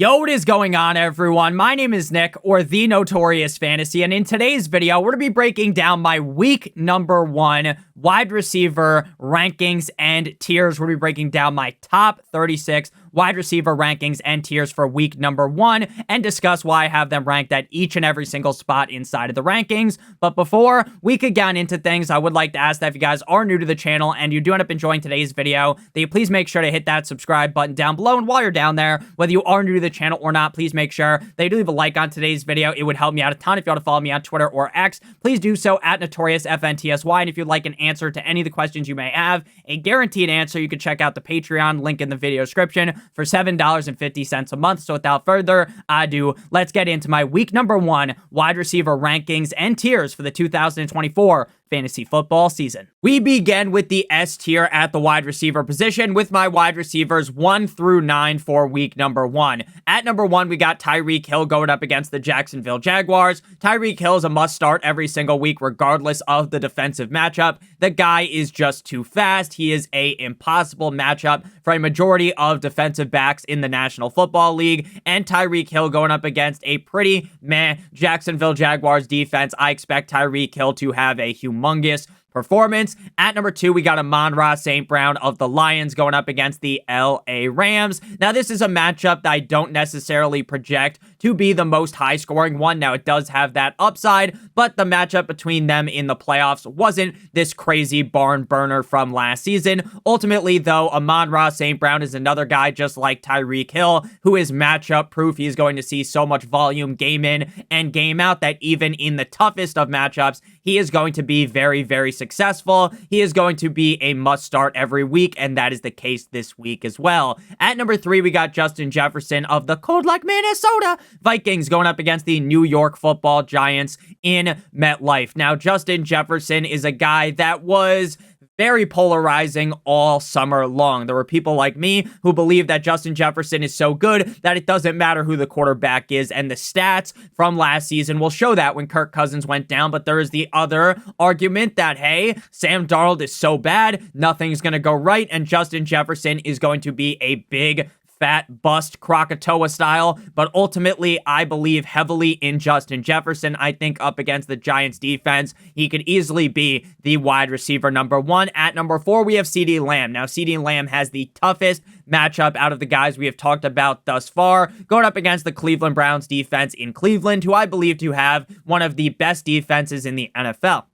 Yo, what is going on, everyone? My name is Nick, or the Notorious Fantasy, and in today's video, we're going to be breaking down my week number 1 wide receiver rankings and tiers. We're going to be breaking down my top 36 wide receiver rankings and tiers for week number 1 and discuss why I have them ranked at each and every single spot inside of the rankings. But before we could get into things, I would like to ask that if you guys are new to the channel and you do end up enjoying today's video, that you please make sure to hit that subscribe button down below. And while you're down there, whether you are new to the channel or not, please make sure that you do leave a like on today's video. It would help me out a ton. If you want to follow me on Twitter or X, please do so at NotoriousFantasy. And if you'd like an answer to any of the questions you may have, a guaranteed answer, you can check out the Patreon link in the video description for $7.50 a month. So without further ado, let's get into my week number 1 wide receiver rankings and tiers for the 2024 fantasy football season. We begin with the S tier at the wide receiver position with my wide receivers 1 through 9 for week number 1. At number 1, we got Tyreek Hill going up against the Jacksonville Jaguars. Tyreek Hill is a must start every single week regardless of the defensive matchup. The guy is just too fast. He is a impossible matchup for a majority of defensive backs in the National Football League, and Tyreek Hill going up against a pretty meh Jacksonville Jaguars defense. I expect Tyreek Hill to have a humongous performance. At number 2, we got Amon-Ra St. Brown of the Lions going up against the LA Rams. Now, this is a matchup that I don't necessarily project to be the most high-scoring one. Now, it does have that upside, but the matchup between them in the playoffs wasn't this crazy barn burner from last season. Ultimately, though, Amon-Ra St. Brown is another guy just like Tyreek Hill, who is matchup proof. He is going to see so much volume game in and game out that even in the toughest of matchups, he is going to be very, very successful. He is going to be a must start every week, and that is the case this week as well. At number 3, we got Justin Jefferson of the cold like Minnesota Vikings going up against the New York Football Giants in MetLife. Now, Justin Jefferson is a guy that was very polarizing all summer long. There were people like me who believe that Justin Jefferson is so good that it doesn't matter who the quarterback is, and the stats from last season will show that when Kirk Cousins went down. But there is the other argument that, hey, Sam Darnold is so bad, nothing's going to go right, and Justin Jefferson is going to be a big fat bust, Krakatoa style, but ultimately, I believe heavily in Justin Jefferson. I think up against the Giants defense, he could easily be the wide receiver number 1. At number 4, we have CeeDee Lamb. Now, CeeDee Lamb has the toughest matchup out of the guys we have talked about thus far, going up against the Cleveland Browns defense in Cleveland, who I believe to have one of the best defenses in the NFL.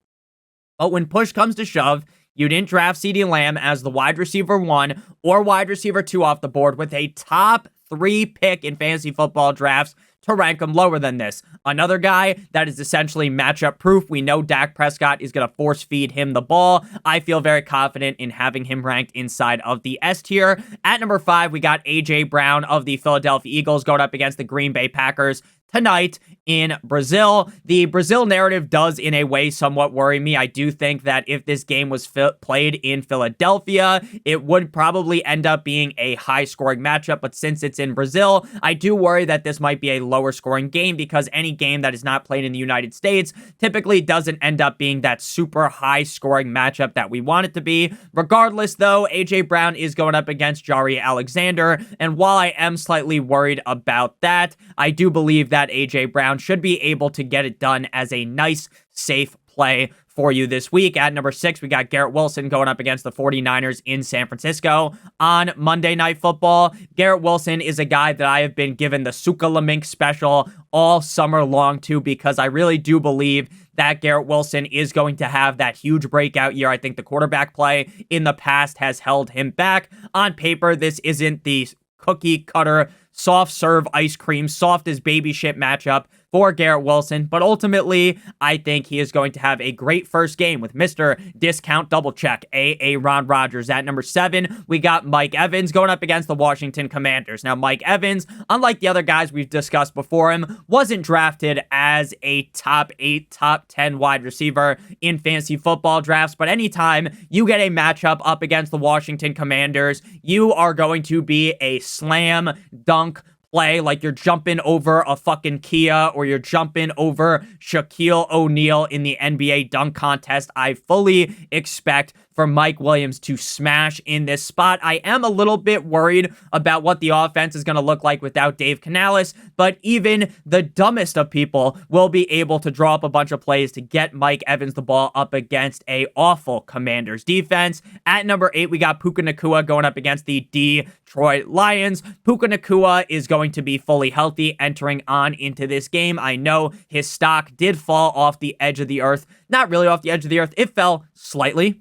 But when push comes to shove, you didn't draft CeeDee Lamb as the wide receiver 1 or wide receiver 2 off the board with a top 3 pick in fantasy football drafts to rank him lower than this. Another guy that is essentially matchup proof. We know Dak Prescott is going to force feed him the ball. I feel very confident in having him ranked inside of the S tier. At number 5, we got AJ Brown of the Philadelphia Eagles going up against the Green Bay Packers tonight in Brazil. The Brazil narrative does in a way somewhat worry me. I do think that if this game was played in Philadelphia, it would probably end up being a high scoring matchup, but since it's in Brazil, I do worry that this might be a lower scoring game because any game that is not played in the United States typically doesn't end up being that super high scoring matchup that we want it to be. Regardless though, AJ Brown is going up against Jari Alexander, and while I am slightly worried about that, I do believe that AJ Brown should be able to get it done as a nice, safe play for you this week. At number 6, we got Garrett Wilson going up against the 49ers in San Francisco on Monday Night Football. Garrett Wilson is a guy that I have been given the Sukalamink special all summer long to because I really do believe that Garrett Wilson is going to have that huge breakout year. I think the quarterback play in the past has held him back. On paper, this isn't the cookie cutter soft serve ice cream, soft as baby shit matchup for Garrett Wilson, but ultimately, I think he is going to have a great first game with Mr. Discount Double Check, Ron Rodgers. At number 7, we got Mike Evans going up against the Washington Commanders. Now, Mike Evans, unlike the other guys we've discussed before him, wasn't drafted as a top 8, top 10 wide receiver in fantasy football drafts, but anytime you get a matchup up against the Washington Commanders, you are going to be a slam dunk play, like you're jumping over a fucking Kia or you're jumping over Shaquille O'Neal in the NBA dunk contest. I fully expect for Mike Williams to smash in this spot. I am a little bit worried about what the offense is going to look like without Dave Canales, but even the dumbest of people will be able to draw up a bunch of plays to get Mike Evans the ball up against a awful Commanders defense. At number 8, we got Puka Nacua going up against the Detroit Lions. Puka Nacua is going to be fully healthy entering on into this game. I know his stock did fall off the edge of the earth. Not really off the edge of the earth. It fell slightly.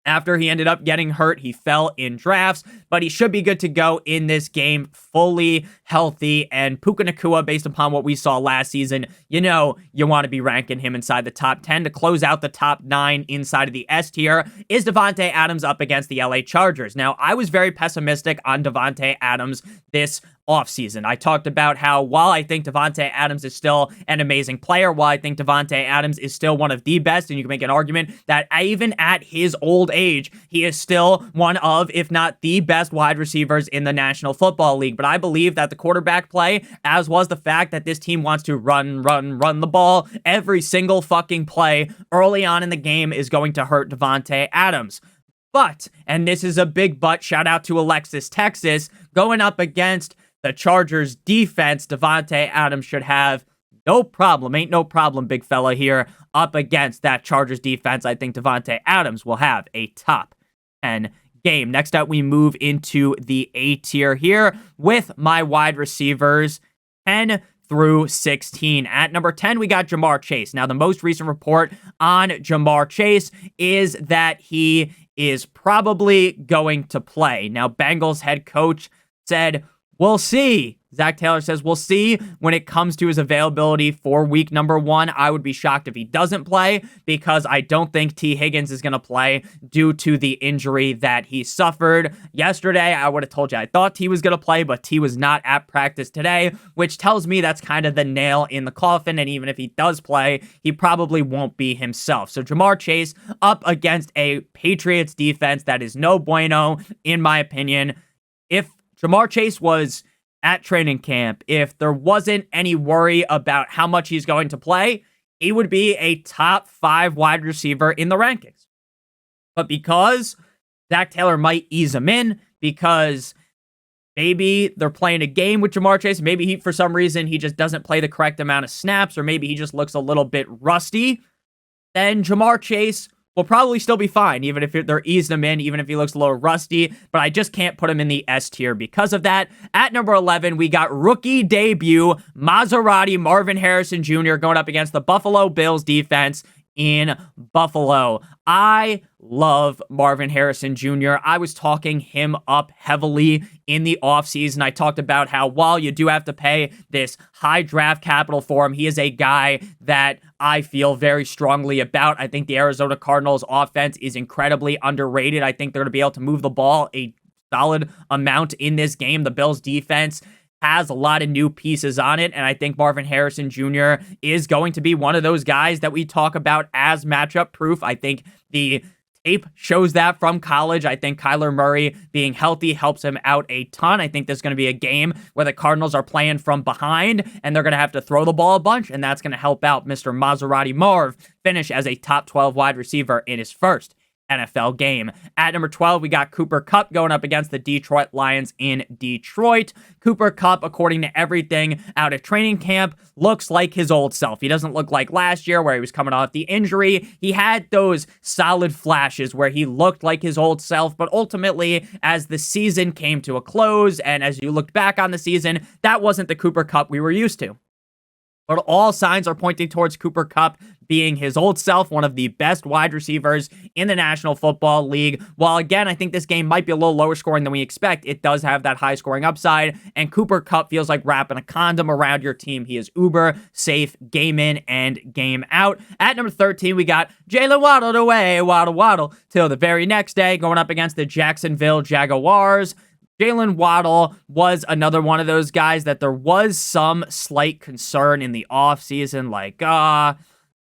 After he ended up getting hurt, he fell in drafts, but he should be good to go in this game, fully healthy. And Puka Nacua, based upon what we saw last season, you know you want to be ranking him inside the top 10 to close out the top 9 inside of the S tier. Is Davante Adams up against the LA Chargers? Now, I was very pessimistic on Davante Adams this offseason. I talked about how while I think Davante Adams is still an amazing player, while I think Davante Adams is still one of the best, and you can make an argument that even at his old age, he is still one of, if not the best wide receivers in the National Football League. But I believe that the quarterback play, as was the fact that this team wants to run the ball every single fucking play early on in the game, is going to hurt Davante Adams. But, and this is a big but, shout out to Alexis, Texas, going up against the Chargers defense, Davante Adams should have no problem, ain't no problem, big fella here, up against that Chargers defense. I think Davante Adams will have a top 10 game. Next up, we move into the A tier here with my wide receivers 10 through 16. At number 10, we got Ja'Marr Chase. Now, the most recent report on Ja'Marr Chase is that he is probably going to play. Now, Bengals head coach said, we'll see. Zach Taylor says we'll see when it comes to his availability for week number 1. I would be shocked if he doesn't play, because I don't think T. Higgins is going to play due to the injury that he suffered yesterday. I would have told you I thought T was going to play, but T was not at practice today, which tells me that's kind of the nail in the coffin. And even if he does play, he probably won't be himself. So Ja'Marr Chase up against a Patriots defense that is no bueno, in my opinion. If Ja'Marr Chase was at training camp, if there wasn't any worry about how much he's going to play, he would be a top 5 wide receiver in the rankings. But because Zach Taylor might ease him in, because maybe they're playing a game with Ja'Marr Chase, maybe he, for some reason, he just doesn't play the correct amount of snaps, or maybe he just looks a little bit rusty, then Ja'Marr Chase will probably still be fine, even if they're easing him in, even if he looks a little rusty, but I just can't put him in the S tier because of that. At number 11, we got rookie debut Maserati Marvin Harrison Jr. going up against the Buffalo Bills defense in Buffalo. I love Marvin Harrison Jr. I was talking him up heavily in the offseason. I talked about how while you do have to pay this high draft capital for him, he is a guy that I feel very strongly about. I think the Arizona Cardinals offense is incredibly underrated. I think they're going to be able to move the ball a solid amount in this game. The Bills defense has a lot of new pieces on it, and I think Marvin Harrison Jr. is going to be one of those guys that we talk about as matchup proof. I think the tape shows that from college. I think Kyler Murray being healthy helps him out a ton. I think there's going to be a game where the Cardinals are playing from behind, and they're going to have to throw the ball a bunch, and that's going to help out Mr. Maserati Marv finish as a top 12 wide receiver in his first NFL game. At number 12, we got Cooper Kupp going up against the Detroit Lions in Detroit. Cooper Kupp, according to everything out of training camp, looks like his old self. He doesn't look like last year where he was coming off the injury. He had those solid flashes where he looked like his old self, but ultimately, as the season came to a close and as you looked back on the season, that wasn't the Cooper Kupp we were used to. But all signs are pointing towards Cooper Kupp being his old self, one of the best wide receivers in the National Football League. While, again, I think this game might be a little lower scoring than we expect, it does have that high scoring upside, and Cooper Kupp feels like wrapping a condom around your team. He is uber safe game in and game out. At number 13, we got Jalen Waddle away, waddle, till the very next day, going up against the Jacksonville Jaguars. Jalen Waddle was another one of those guys that there was some slight concern in the offseason, like,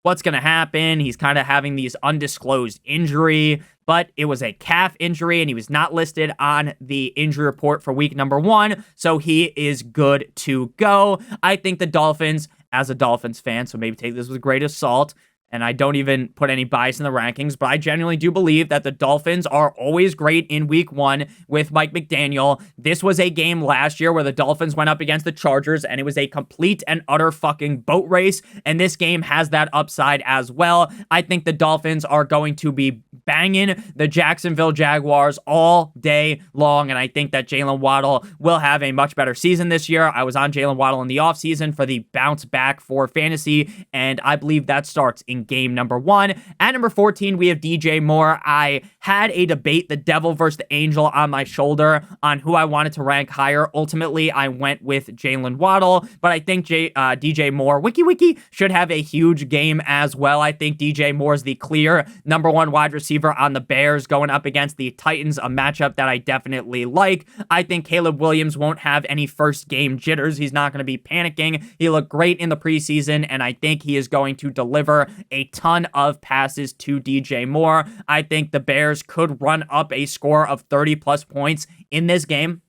what's going to happen? He's kind of having these undisclosed injury, but it was a calf injury, and he was not listed on the injury report for week number 1, so he is good to go. I think the Dolphins, as a Dolphins fan, so maybe take this with a grain of salt, and I don't even put any bias in the rankings, but I genuinely do believe that the Dolphins are always great in week 1 with Mike McDaniel. This was a game last year where the Dolphins went up against the Chargers, and it was a complete and utter fucking boat race, and this game has that upside as well. I think the Dolphins are going to be banging the Jacksonville Jaguars all day long, and I think that Jalen Waddle will have a much better season this year. I was on Jalen Waddle in the offseason for the bounce back for fantasy, and I believe that starts in game number 1. At number 14, we have DJ Moore. I had a debate, the devil versus the angel, on my shoulder on who I wanted to rank higher. Ultimately, I went with Jalen Waddle, but I think DJ Moore, wiki, should have a huge game as well. I think DJ Moore is the clear number 1 wide receiver on the Bears going up against the Titans, a matchup that I definitely like. I think Caleb Williams won't have any first game jitters. He's not going to be panicking. He looked great in the preseason, and I think he is going to deliver a ton of passes to DJ Moore. I think the Bears could run up a score of 30 plus points in this game.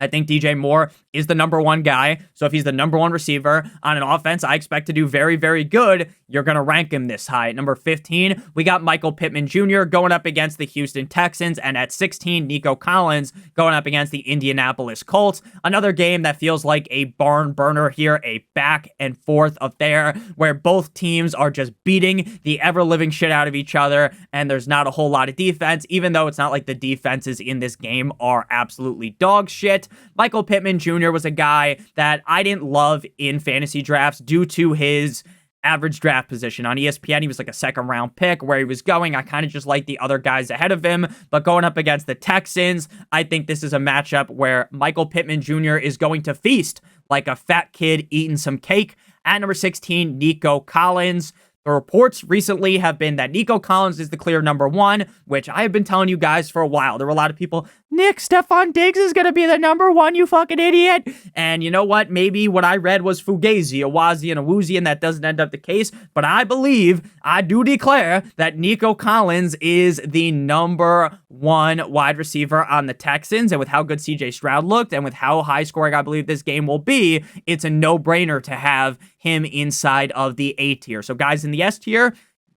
I think DJ Moore is the number 1 guy. So if he's the number 1 receiver on an offense I expect to do very, very good, you're going to rank him this high. At number 15, we got Michael Pittman Jr. going up against the Houston Texans. And at 16, Nico Collins going up against the Indianapolis Colts. Another game that feels like a barn burner here, a back and forth affair where both teams are just beating the ever-living shit out of each other. And there's not a whole lot of defense, even though it's not like the defenses in this game are absolutely dog shit. Michael Pittman Jr. was a guy that I didn't love in fantasy drafts due to his average draft position. On ESPN, he was like a second round pick. Where he was going, I kind of just like the other guys ahead of him. But going up against the Texans, I think this is a matchup where Michael Pittman Jr. is going to feast like a fat kid eating some cake. At number 16, Nico Collins. The reports recently have been that Nico Collins is the clear number 1, which I have been telling you guys for a while. There were a lot of people, Nick, Stephon Diggs is going to be the number 1, you fucking idiot. And you know what? Maybe what I read was Fugazi, Awazi, and Awuzi, and that doesn't end up the case. But I believe, I do declare that Nico Collins is the number 1 wide receiver on the Texans. And with how good CJ Stroud looked and with how high scoring I believe this game will be, it's a no-brainer to have him inside of the A tier. So guys in the S tier,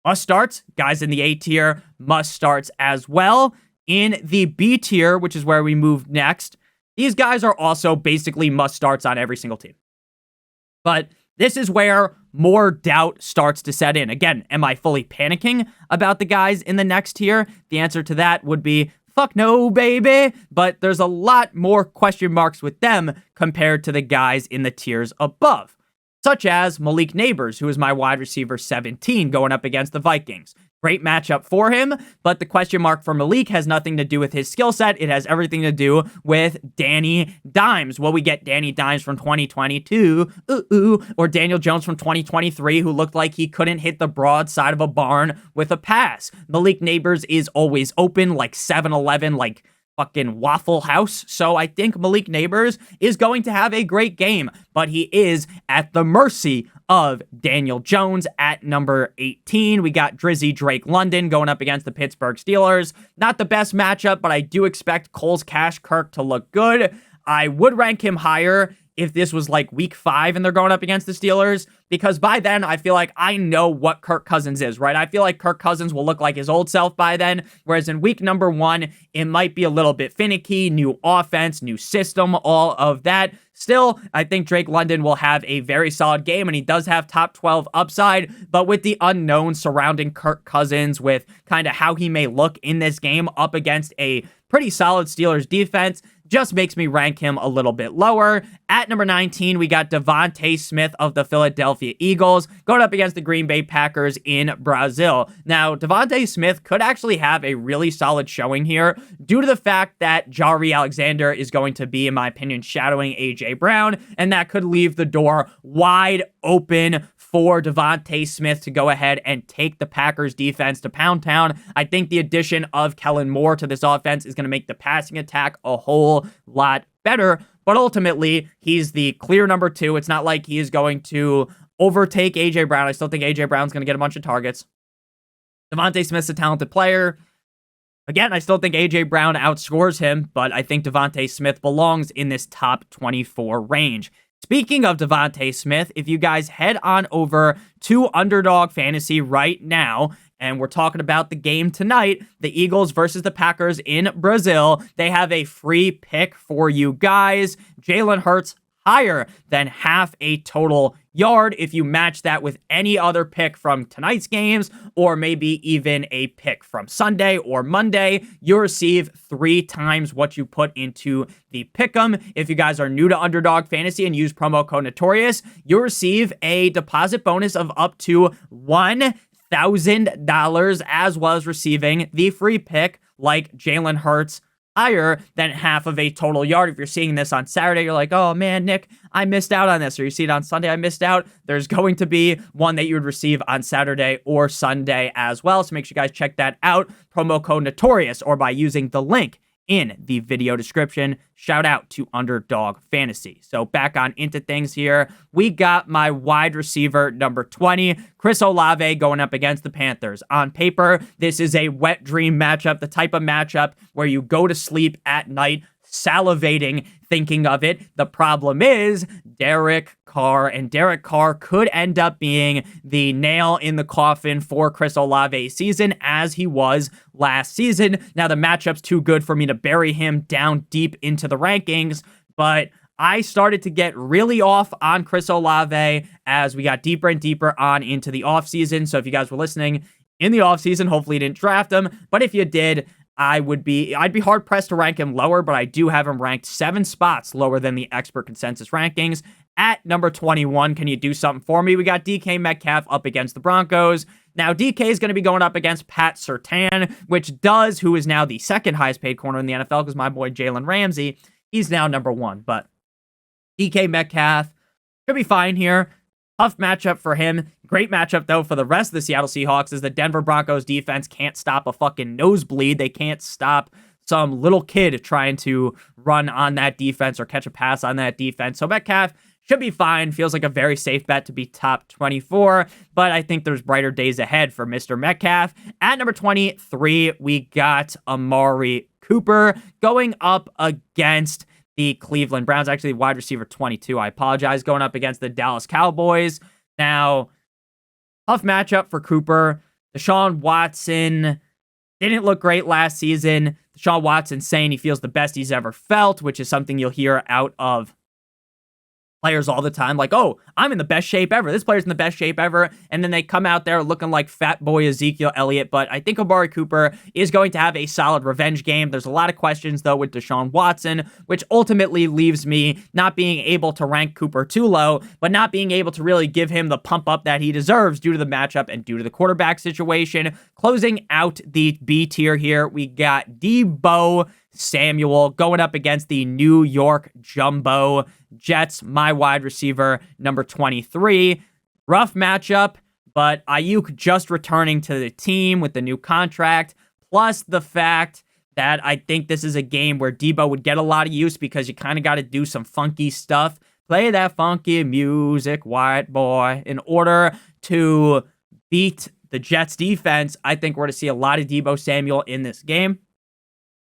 must starts. Guys in the A tier, must starts as well. In the B tier, which is where we move next, these guys are also basically must starts on every single team. But this is where more doubt starts to set in. Again, am I fully panicking about the guys in the next tier? The answer to that would be fuck no, baby. But there's a lot more question marks with them compared to the guys in the tiers above, such as Malik Neighbors, who is my wide receiver 17 going up against the Vikings. Great matchup for him, but the question mark for Malik has nothing to do with his skill set. It has everything to do with Danny Dimes. Will we get Danny Dimes from 2022? Or Daniel Jones from 2023, who looked like he couldn't hit the broad side of a barn with a pass? Malik Neighbors is always open, like 7-Eleven, like fucking Waffle House. So I think Malik Neighbors is going to have a great game, but he is at the mercy of Daniel Jones. At number 18, we got Drizzy Drake London going up against the Pittsburgh Steelers. Not the best matchup, but I do expect Cole's Cash Kirk to look good. I would rank him higher if this was like week 5 and they're going up against the Steelers, because by then I feel like I know what Kirk Cousins is, right? I feel like Kirk Cousins will look like his old self by then, whereas in week number 1, it might be a little bit finicky, new offense, new system, all of that. Still, I think Drake London will have a very solid game, and he does have top 12 upside, but with the unknown surrounding Kirk Cousins, with kind of how he may look in this game up against a pretty solid Steelers defense, just makes me rank him a little bit lower. At number 19, we got Devontae Smith of the Philadelphia Eagles going up against the Green Bay Packers in Brazil. Now, Devontae Smith could actually have a really solid showing here due to the fact that Jari Alexander is going to be, in my opinion, shadowing A.J. Brown, and that could leave the door wide open for Devontae Smith to go ahead and take the Packers defense to Pound Town. I think the addition of Kellen Moore to this offense is going to make the passing attack a whole lot better, but ultimately, he's the clear number 2. It's not like he is going to overtake A.J. Brown. I still think A.J. Brown's going to get a bunch of targets. Devontae Smith's a talented player. Again, I still think A.J. Brown outscores him, but I think Devontae Smith belongs in this top 24 range. Speaking of Devontae Smith, if you guys head on over to Underdog Fantasy right now, and we're talking about the game tonight, the Eagles versus the Packers in Brazil, they have a free pick for you guys. Jalen Hurts higher than half a total yard. If you match that with any other pick from tonight's games, or maybe even a pick from Sunday or Monday, you receive 3 times what you put into the pick'em. If you guys are new to Underdog Fantasy and use promo code Notorious, you'll receive a deposit bonus of up to $1,000, as well as receiving the free pick like Jalen Hurts higher than half of a total yard. If you're seeing this on Saturday, you're like, oh man, Nick, I missed out on this. Or you see it on Sunday, I missed out. There's going to be one that you would receive on Saturday or Sunday as well. So make sure you guys check that out. Promo code Notorious, or by using the link in the video description. Shout out to Underdog Fantasy. So back on into things here. We got my wide receiver number 20, Chris Olave, going up against the Panthers. On paper, this is a wet dream matchup, the type of matchup where you go to sleep at night salivating thinking of it. The problem is Derek Carr, and Derek Carr could end up being the nail in the coffin for Chris Olave's season, as he was last season. Now, the matchup's too good for me to bury him down deep into the rankings, but I started to get really off on Chris Olave as we got deeper and deeper on into the offseason. So if you guys were listening in the offseason, hopefully you didn't draft him, but if you did, I'd be hard pressed to rank him lower, but I do have him ranked 7 spots lower than the expert consensus rankings. At number 21, can you do something for me? We got DK Metcalf up against the Broncos. Now, DK is going to be going up against Pat Surtain, who is now the second highest paid corner in the NFL, because my boy Jalen Ramsey, he's now number 1. But DK Metcalf should be fine here. Tough matchup for him. Great matchup, though, for the rest of the Seattle Seahawks, is the Denver Broncos defense can't stop a fucking nosebleed. They can't stop some little kid trying to run on that defense or catch a pass on that defense. So Metcalf should be fine. Feels like a very safe bet to be top 24, but I think there's brighter days ahead for Mr. Metcalf. At number 23, we got Amari Cooper going up against the Cleveland Browns. Actually, wide receiver 22, I apologize, going up against the Dallas Cowboys. Now, tough matchup for Cooper. Deshaun Watson didn't look great last season. Deshaun Watson saying he feels the best he's ever felt, which is something you'll hear out of players all the time, like, oh, I'm in the best shape ever. This player's in the best shape ever. And then they come out there looking like fat boy Ezekiel Elliott. But I think Amari Cooper is going to have a solid revenge game. There's a lot of questions, though, with Deshaun Watson, which ultimately leaves me not being able to rank Cooper too low, but not being able to really give him the pump up that he deserves due to the matchup and due to the quarterback situation. Closing out the B tier here, we got Deebo Samuel going up against the New York Jumbo Jets, my wide receiver number 23. Rough matchup, but Ayuk just returning to the team with the new contract, plus the fact that I think this is a game where Deebo would get a lot of use because you kind of got to do some funky stuff. Play that funky music, white boy, in order to beat the Jets defense. I think we're going to see a lot of Deebo Samuel in this game.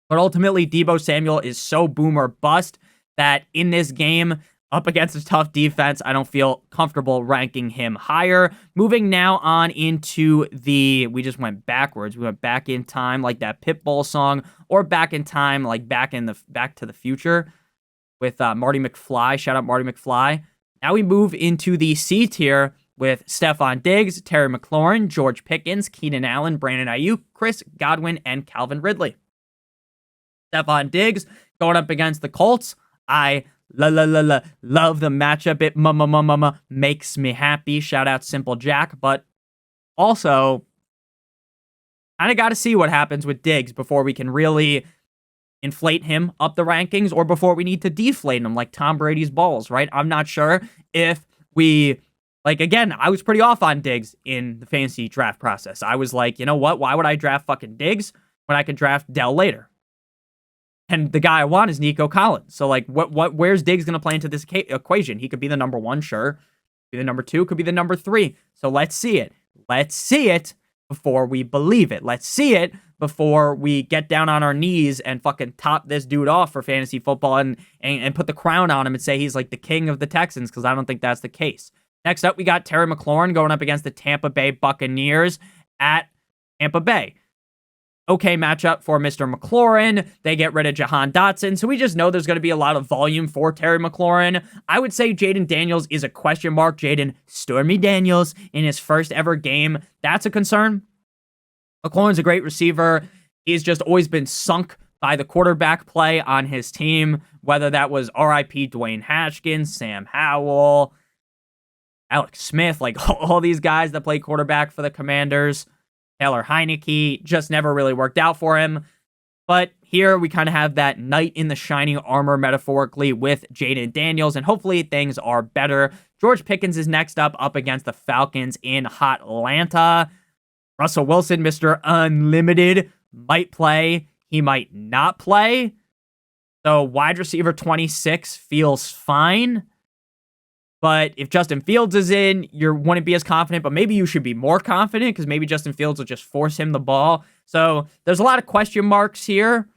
But ultimately, Deebo Samuel is so boom or bust that in this game, up against a tough defense, I don't feel comfortable ranking him higher. Moving now on into we just went backwards. We went back in time like that Pitbull song, or back in time like Back to the Future with Marty McFly. Shout out Marty McFly. Now we move into the C tier with Stephon Diggs, Terry McLaurin, George Pickens, Keenan Allen, Brandon Ayuk, Chris Godwin, and Calvin Ridley. Stephon Diggs going up against the Colts. I love the matchup. It makes me happy. Shout out Simple Jack. But also, kind of got to see what happens with Diggs before we can really inflate him up the rankings, or before we need to deflate him like Tom Brady's balls, right? I'm not sure if we... again, I was pretty off on Diggs in the fantasy draft process. I was like, you know what? Why would I draft fucking Diggs when I could draft Dell later? And the guy I want is Nico Collins. So, where's Diggs going to play into this equation? He could be the number 1, sure. Could be the number 2, could be the number 3. So let's see it. Let's see it. before we believe it. Let's see it before we get down on our knees and fucking top this dude off for fantasy football and put the crown on him and say he's like the king of the Texans, because I don't think that's the case. Next up, we got Terry McLaurin going up against the Tampa Bay Buccaneers at Tampa Bay. Okay matchup for Mr. McLaurin. They get rid of Jahan Dotson, so we just know there's going to be a lot of volume for Terry McLaurin. I would say Jaden Daniels is a question mark. Jaden Stormy Daniels in his first ever game. That's a concern. McLaurin's a great receiver. He's just always been sunk by the quarterback play on his team, whether that was R.I.P. Dwayne Haskins, Sam Howell, Alex Smith, like all these guys that play quarterback for the Commanders. Taylor Heineke just never really worked out for him. But here we kind of have that knight in the shining armor metaphorically with Jaden Daniels, and hopefully things are better. George Pickens is next up against the Falcons in Hotlanta. Russell Wilson, Mr. Unlimited, might play. He might not play. So wide receiver 26 feels fine. But if Justin Fields is in, you wouldn't be as confident, but maybe you should be more confident because maybe Justin Fields will just force him the ball. So there's a lot of question marks here.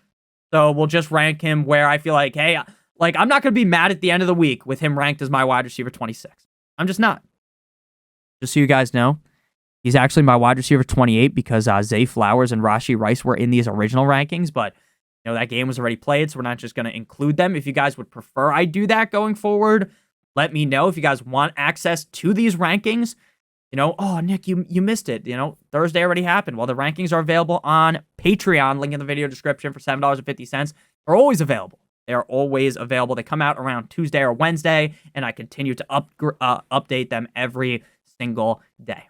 So we'll just rank him where I feel like, hey, like I'm not going to be mad at the end of the week with him ranked as my wide receiver 26. I'm just not. Just so you guys know, he's actually my wide receiver 28 because Zay Flowers and Rashee Rice were in these original rankings, but you know that game was already played, so we're not just going to include them. If you guys would prefer I do that going forward, let me know. If you guys want access to these rankings, you know, oh, Nick, you missed it. You know, Thursday already happened. Well, the rankings are available on Patreon, link in the video description for $7.50. They're always available. They are always available. They come out around Tuesday or Wednesday, and I continue to update them every single day.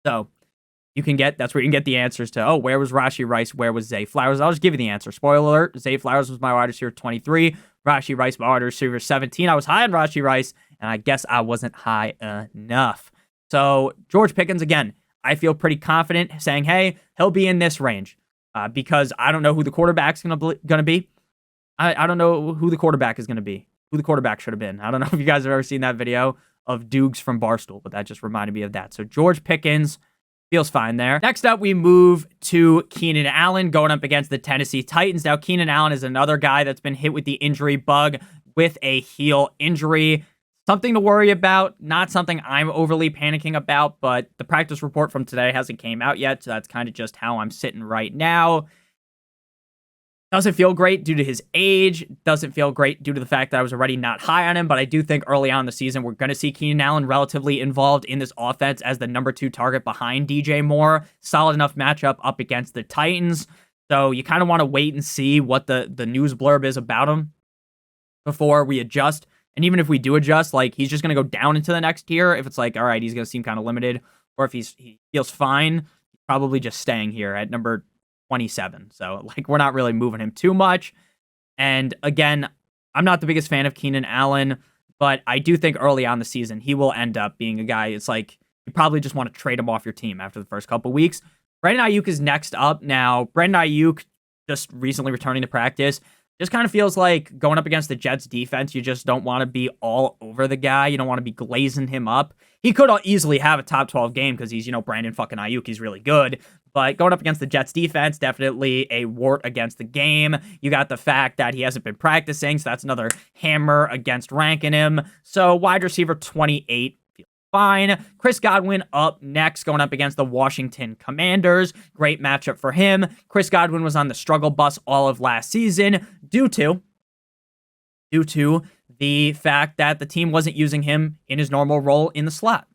So that's where you can get the answers to, oh, where was Rashee Rice? Where was Zay Flowers? I'll just give you the answer. Spoiler alert, Zay Flowers was my wide receiver 23. Rashee Rice, my wide receiver 17. I was high on Rashee Rice, and I guess I wasn't high enough. So George Pickens, again, I feel pretty confident saying, hey, he'll be in this range because I don't know who the quarterback's going to be. I don't know who the quarterback is going to be, who the quarterback should have been. I don't know if you guys have ever seen that video of Dukes from Barstool, but that just reminded me of that. So George Pickens feels fine there. Next up, we move to Keenan Allen going up against the Tennessee Titans. Now, Keenan Allen is another guy that's been hit with the injury bug with a heel injury. Something to worry about, not something I'm overly panicking about, but the practice report from today hasn't came out yet, so that's kind of just how I'm sitting right now. Doesn't feel great due to his age. Doesn't feel great due to the fact that I was already not high on him, but I do think early on in the season, we're going to see Keenan Allen relatively involved in this offense as the number 2 target behind DJ Moore. Solid enough matchup up against the Titans. So you kind of want to wait and see what the news blurb is about him before we adjust. And even if we do adjust, like he's just going to go down into the next tier. If it's like, all right, he's going to seem kind of limited, or if he feels fine, he's probably just staying here at number 27. So like we're not really moving him too much. And again, I'm not the biggest fan of Keenan Allen, but I do think early on the season he will end up being a guy. It's like you probably just want to trade him off your team after the first couple weeks. Brandon Ayuk is next up. Now, Brandon Ayuk just recently returning to practice. Just kind of feels like going up against the Jets defense, you just don't want to be all over the guy. You don't want to be glazing him up. He could easily have a top 12 game because he's, Brandon fucking Ayuk. He's really good. But going up against the Jets defense, definitely a wart against the game. You got the fact that he hasn't been practicing, so that's another hammer against ranking him. So wide receiver 28 feels fine. Chris Godwin up next, going up against the Washington Commanders. Great matchup for him. Chris Godwin was on the struggle bus all of last season due to the fact that the team wasn't using him in his normal role in the slot.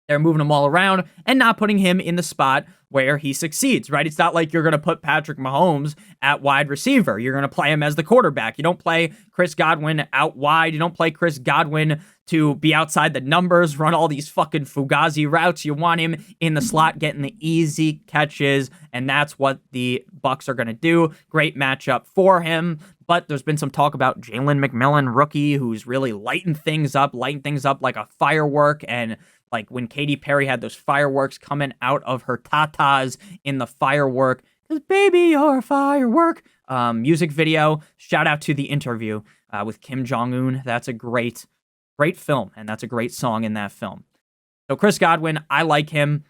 They're moving him all around and not putting him in the spot where he succeeds, right? It's not like you're going to put Patrick Mahomes at wide receiver. You're going to play him as the quarterback. You don't play Chris Godwin out wide. You don't play Chris Godwin to be outside the numbers, run all these fucking Fugazi routes. You want him in the slot getting the easy catches, and that's what the Bucs are going to do. Great matchup for him. But there's been some talk about Jalen McMillan, rookie, who's really lighting things up like a firework. And like when Katy Perry had those fireworks coming out of her tatas in the firework, because baby, you're a firework, music video. Shout out to The Interview with Kim Jong-un. That's a great film, and that's a great song in that film. So Chris Godwin, I like him.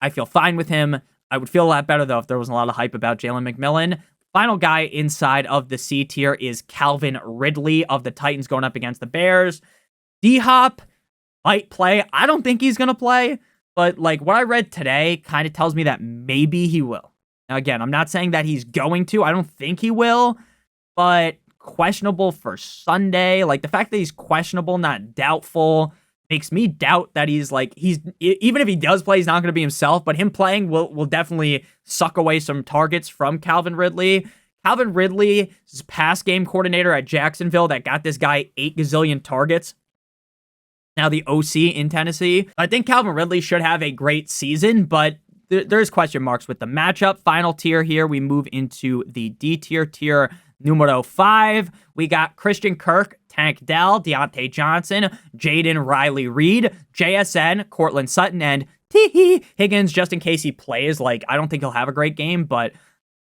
I feel fine with him. I would feel a lot better, though, if there wasn't a lot of hype about Jalen McMillan. Final guy inside of the C tier is Calvin Ridley of the Titans going up against the Bears. D-Hop might play. I don't think he's going to play, but like what I read today kind of tells me that maybe he will. Now, again, I'm not saying that he's going to. I don't think he will, but questionable for Sunday. Like the fact that he's questionable, not doubtful, makes me doubt that he's even if he does play, he's not going to be himself, but him playing will definitely suck away some targets from Calvin Ridley. Calvin Ridley is pass game coordinator at Jacksonville that got this guy 8 gazillion targets. Now the OC in Tennessee. I think Calvin Ridley should have a great season, but there's question marks with the matchup. Final tier here, we move into the D tier numero 5. We got Christian Kirk, Tank Dell, Deontay Johnson, Jaden Riley-Reed, JSN, Cortland Sutton, and T. Higgins, just in case he plays. Like, I don't think he'll have a great game, but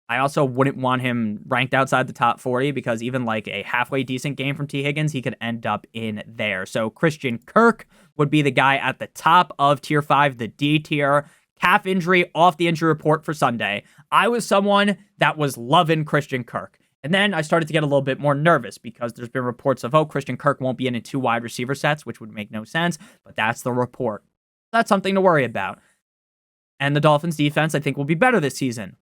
I also wouldn't want him ranked outside the top 40 because even like a halfway decent game from T. Higgins, he could end up in there. So Christian Kirk would be the guy at the top of tier 5, the D tier. Calf injury off the injury report for Sunday. I was someone that was loving Christian Kirk. And then I started to get a little bit more nervous because there's been reports of, Christian Kirk won't be in 2 wide receiver sets, which would make no sense, but that's the report. That's something to worry about. And the Dolphins defense, I think, will be better this season.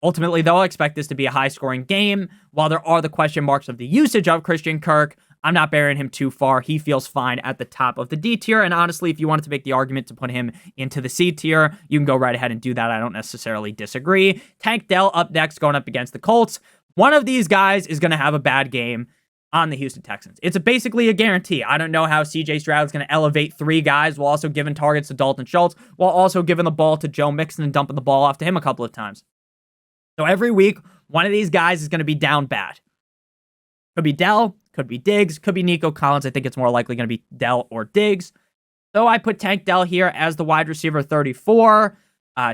Ultimately, though, I expect this to be a high-scoring game. While there are the question marks of the usage of Christian Kirk, I'm not burying him too far. He feels fine at the top of the D tier. And honestly, if you wanted to make the argument to put him into the C tier, you can go right ahead and do that. I don't necessarily disagree. Tank Dell up next, going up against the Colts. One of these guys is going to have a bad game on the Houston Texans. It's basically a guarantee. I don't know how CJ Stroud's going to elevate 3 guys while also giving targets to Dalton Schultz, while also giving the ball to Joe Mixon and dumping the ball off to him a couple of times. So every week, one of these guys is going to be down bad. Could be Dell, could be Diggs, could be Nico Collins. I think it's more likely going to be Dell or Diggs. So I put Tank Dell here as the wide receiver 34.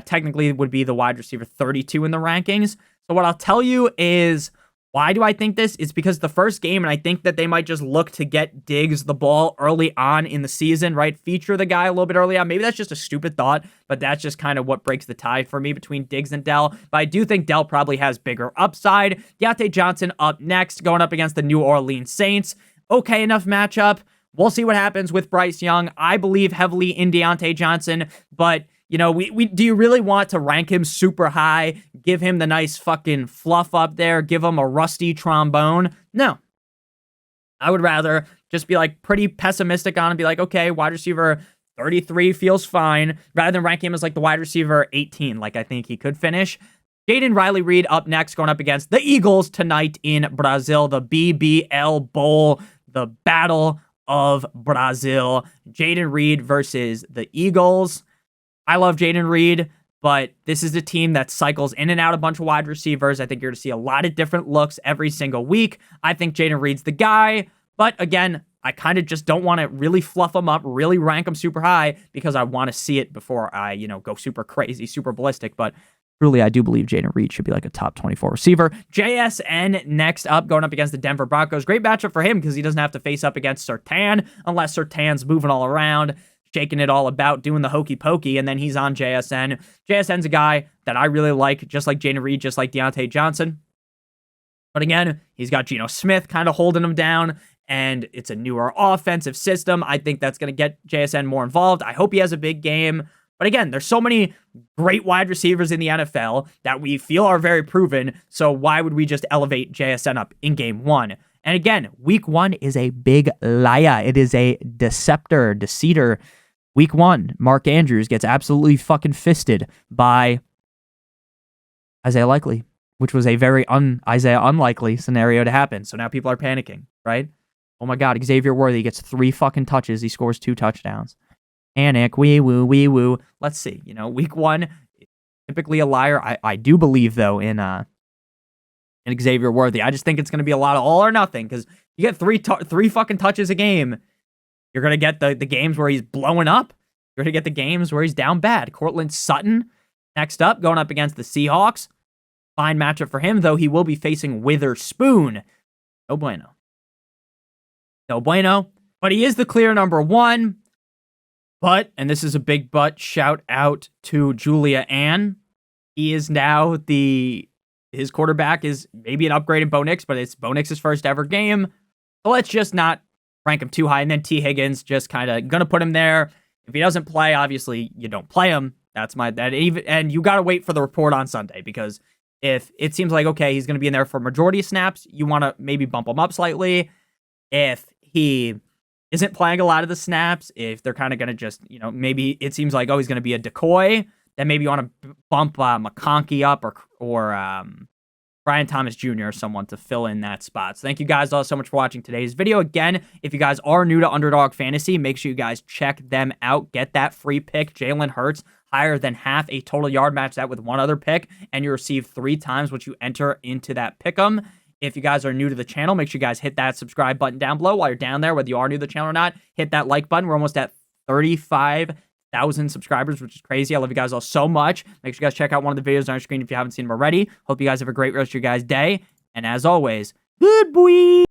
Technically, it would be the wide receiver 32 in the rankings. So what I'll tell you is, why do I think this? It's because the first game, and I think that they might just look to get Diggs the ball early on in the season, right? Feature the guy a little bit early on. Maybe that's just a stupid thought, but that's just kind of what breaks the tie for me between Diggs and Dell. But I do think Dell probably has bigger upside. Deontay Johnson up next, going up against the New Orleans Saints. Okay enough matchup. We'll see what happens with Bryce Young. I believe heavily in Deontay Johnson, but do you really want to rank him super high, give him the nice fucking fluff up there, give him a rusty trombone? No. I would rather just be like pretty pessimistic on and be like, okay, wide receiver 33 feels fine, rather than rank him as like the wide receiver 18, like I think he could finish. Jaden Riley-Reed up next, going up against the Eagles tonight in Brazil, the BBL Bowl, the Battle of Brazil. Jaden Reed versus the Eagles. I love Jaden Reed, but this is a team that cycles in and out a bunch of wide receivers. I think you're going to see a lot of different looks every single week. I think Jaden Reed's the guy, but again, I kind of just don't want to really fluff him up, really rank him super high, because I want to see it before I, go super crazy, super ballistic. But truly, I do believe Jaden Reed should be like a top 24 receiver. JSN next up, going up against the Denver Broncos. Great matchup for him because he doesn't have to face up against Surtain unless Surtain's moving all around, shaking it all about, doing the hokey pokey, and then he's on JSN. JSN's a guy that I really like, just like Jaden Reed, just like Deontay Johnson. But again, he's got Geno Smith kind of holding him down, and it's a newer offensive system. I think that's going to get JSN more involved. I hope he has a big game. But again, there's so many great wide receivers in the NFL that we feel are very proven, so why would we just elevate JSN up in game 1? And again, week 1 is a big liar. It is a deceiver. Week 1, Mark Andrews gets absolutely fucking fisted by Isaiah Likely, which was a very Isaiah unlikely scenario to happen. So now people are panicking, right? Oh my God, Xavier Worthy gets 3 fucking touches. He scores 2 touchdowns. Panic, wee woo. Let's see. Week 1, typically a liar. I do believe, though, in Xavier Worthy. I just think it's going to be a lot of all or nothing, because you get 3 fucking touches a game. You're going to get the games where he's blowing up. You're going to get the games where he's down bad. Cortland Sutton, next up, going up against the Seahawks. Fine matchup for him, though he will be facing Witherspoon. No bueno. But he is the clear number 1. But, and this is a big but, shout out to Julia Ann. He is now his quarterback is maybe an upgrade in Bo Nix, but it's Bo Nix's first ever game. So let's just not rank him too high. And then T. Higgins, just kind of going to put him there. If he doesn't play, obviously you don't play him. And you got to wait for the report on Sunday, because if it seems like, okay, he's going to be in there for majority of snaps, you want to maybe bump him up slightly. If he isn't playing a lot of the snaps, if they're kind of going to just, maybe it seems like, oh, he's going to be a decoy, then maybe you want to bump McConkey up or Brian Thomas Jr. or someone to fill in that spot. So thank you guys all so much for watching today's video. Again, if you guys are new to Underdog Fantasy, make sure you guys check them out. Get that free pick, Jalen Hurts, higher than half a total yard, match that with one other pick, and you receive 3 times what you enter into that pick'em. If you guys are new to the channel, make sure you guys hit that subscribe button down below. While you're down there, whether you are new to the channel or not, hit that like button. We're almost at 35,000 subscribers, which is crazy. I love you guys all so much. Make sure you guys check out one of the videos on your screen if you haven't seen them already. Hope you guys have a great rest of your guys' day. And as always, good boy.